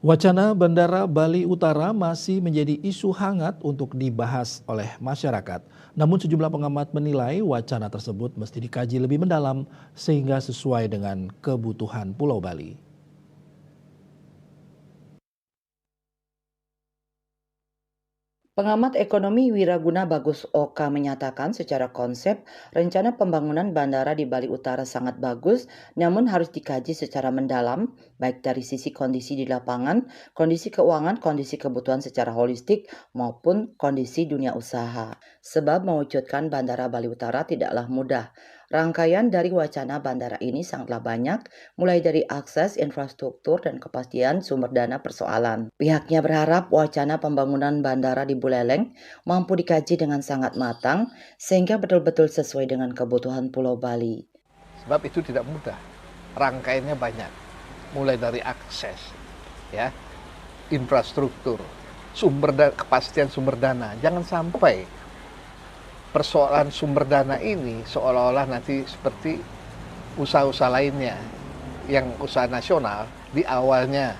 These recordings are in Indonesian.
Wacana Bandara Bali Utara masih menjadi isu hangat untuk dibahas oleh masyarakat. Namun sejumlah pengamat menilai wacana tersebut mesti dikaji lebih mendalam sehingga sesuai dengan kebutuhan Pulau Bali. Pengamat ekonomi Wiraguna Bagus Oka menyatakan secara konsep, rencana pembangunan bandara di Bali Utara sangat bagus, namun harus dikaji secara mendalam, baik dari sisi kondisi di lapangan, kondisi keuangan, kondisi kebutuhan secara holistik, maupun kondisi dunia usaha. Sebab mewujudkan bandara Bali Utara tidaklah mudah. Rangkaian dari wacana bandara ini sangatlah banyak, mulai dari akses, infrastruktur, dan kepastian sumber dana persoalan. Pihaknya berharap wacana pembangunan bandara di Buleleng mampu dikaji dengan sangat matang sehingga betul-betul sesuai dengan kebutuhan Pulau Bali. Sebab itu tidak mudah, rangkaiannya banyak, mulai dari akses, ya, infrastruktur, kepastian sumber dana. Jangan sampai persoalan sumber dana ini seolah-olah nanti seperti usaha-usaha lainnya yang usaha nasional di awalnya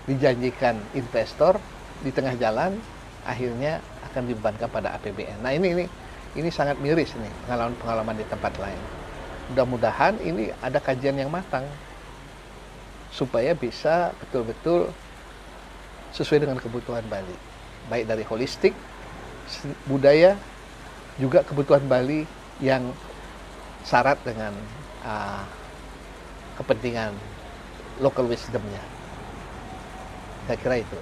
dijanjikan investor, di tengah jalan akhirnya akan dibebankan pada APBN. Nah ini sangat miris nih pengalaman-pengalaman di tempat lain. Mudah-mudahan ini ada kajian yang matang supaya bisa betul-betul sesuai dengan kebutuhan Bali, baik dari holistik, budaya, juga kebutuhan Bali yang syarat dengan kepentingan local wisdomnya. Saya kira itu.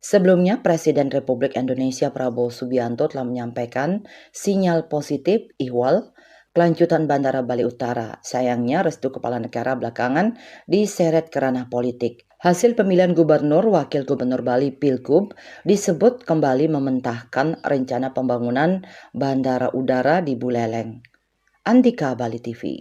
Sebelumnya, Presiden Republik Indonesia Prabowo Subianto telah menyampaikan sinyal positif ihwal kelanjutan Bandara Bali Utara. Sayangnya, restu kepala negara belakangan diseret ke ranah politik. Hasil pemilihan gubernur, wakil gubernur Bali Pilgub disebut kembali mementahkan rencana pembangunan bandara udara di Buleleng. Andika, Bali TV.